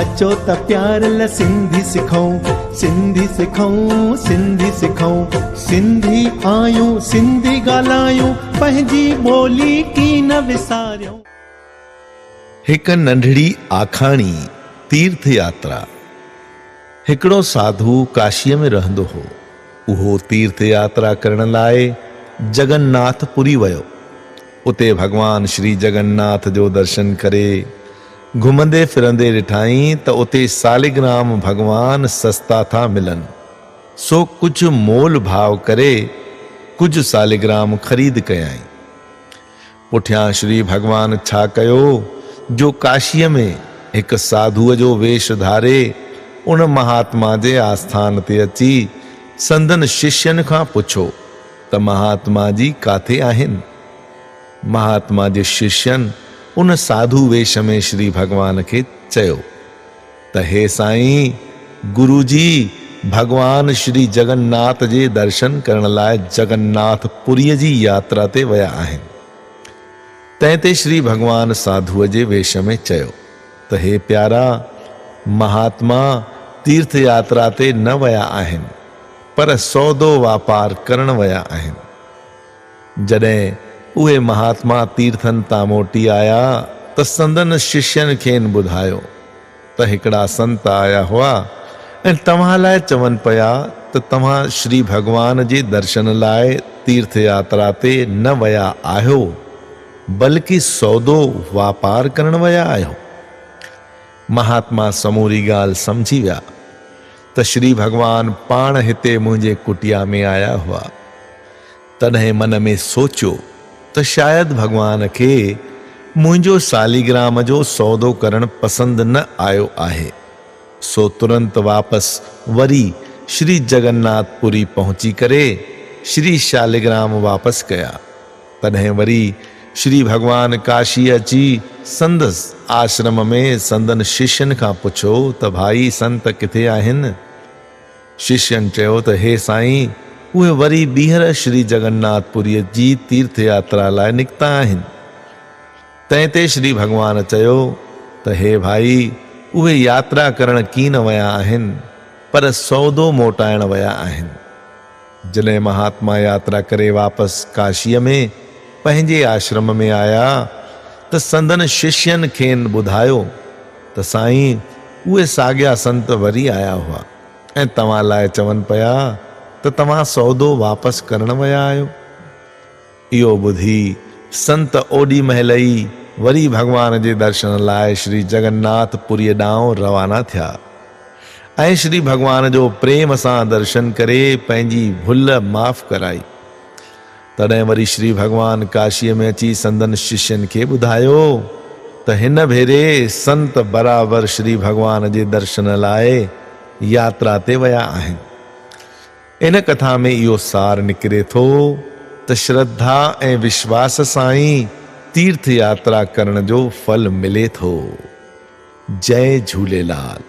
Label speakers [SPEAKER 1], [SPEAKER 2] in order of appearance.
[SPEAKER 1] अचो त प्यार ल सिंधी सिखऊं, सिंधी सिखऊं, सिंधी सिखऊं। सिंधी आयूं, सिंधी ॻाल्हायूं, पंहिंजी ॿोली की न विसारियूं।
[SPEAKER 2] हिक नंढड़ी आखाणी तीर्थ यात्रा। हिकिड़ो साधु काशीअ में रहंदो हो। उहो तीर्थ यात्रा करण लाइ जगन्नाथपुरी वियो। उते भगवान श्री जगन्नाथ जो दर्शन करे घुमंदे फिरंदे ॾिठाई त उते सालिग्राम भगवान सस्ता था मिलनि। सो कुझु मोल भाव करे कुझु सालिग्राम ख़रीद कयाई। पुठियां श्री भगवान छा कयो जो काशीअ में हिक साधुअ जो वेश धारे उन महात्मा जे आस्थान ते अची संदन शिष्यन खां पुछो त महात्मा जी काथे आहिनि। महात्मा जे शिष्यन उन साधु वेश में श्री भगवान खे चयो त हे साईं, गुरुजी भगवान श्री जगन्नाथ जे दर्शन करण लाइ जगन्नाथपुरीअ जी यात्रा ते विया आहिनि। तंहिं ते श्री भगवान साधुअ जे वेश में चयो त हे प्यारा, महात्मा तीर्थ यात्रा ते न विया आहिनि, पर सौदो वापार करण विया आहिनि। जॾहिं उहे महात्मा तीर्थन तां मोटी आया त संदन शिष्यन खेनि ॿुधायो त हिकिड़ा संत आया हुआ ऐं तव्हां लाइ चवनि पिया त तव्हां श्री भगवान जे दर्शन लाइ तीर्थ यात्रा ते न विया आहियो, बल्कि सौदो वापार करण विया आहियो। महात्मा समूरी ॻाल्हि समझी विया त श्री भगवान पाण हिते मुंहिंजे कुटिया में आया हुआ। तॾहिं मन में सोचियो त शायदि भगवान खे मुंहिंजो सालिग्राम जो सौदो करण पसंदि न आयो आहे। सो तुरंत वापसि वरी श्री जगन्नाथपुरी पहुची करे श्री शालिग्राम वापसि कया। तॾहिं वरी श्री भगवान काशी अची संदस आश्रम में संदन शिष्यन खां पुछो त भाई संत किथे आहिनि। शिष्यन चयो त हे साईं, उहे वरी ॿीहर श्री जगन्नाथपुरीअ जी तीर्थ यात्रा लाइ निकिता आहिनि। तंहिं ते श्री भगवान चयो त हे भाई, उहे यात्रा करण कीन विया आहिनि, पर सौदो मोटाइण विया आहिनि। जॾहिं महात्मा यात्रा करे वापसि काशीअ में पंहिंजे आश्रम में आया त संदन शिष्यन खेनि ॿुधायो त साईं, उहे साॻिया संत वरी आया हुआ ऐं तव्हां लाइ चवनि पिया त तव्हां सौदो वापसि करण विया आहियो। इहो ॿुधी संत ओॾी महिल ई वरी भगवान जे दर्शन लाइ श्री जगन्नाथपुरीअ ॾांहुं रवाना थिया ऐं श्री भगवान जो प्रेम सां दर्शन करे पंहिंजी भुल माफ़ कराई। तॾहिं वरी श्री भगवान काशीअ में अची संदन शिष्यन खे ॿुधायो त हिन भेरे संत बराबरि श्री भगवान जे दर्शन लाइ यात्रा ते विया आहिनि। इन कथा में इहो सार निकिरे थो त श्रद्धा ऐं विश्वास सां ई तीर्थ यात्रा करण जो फल मिले थो। जय झूलेलाल।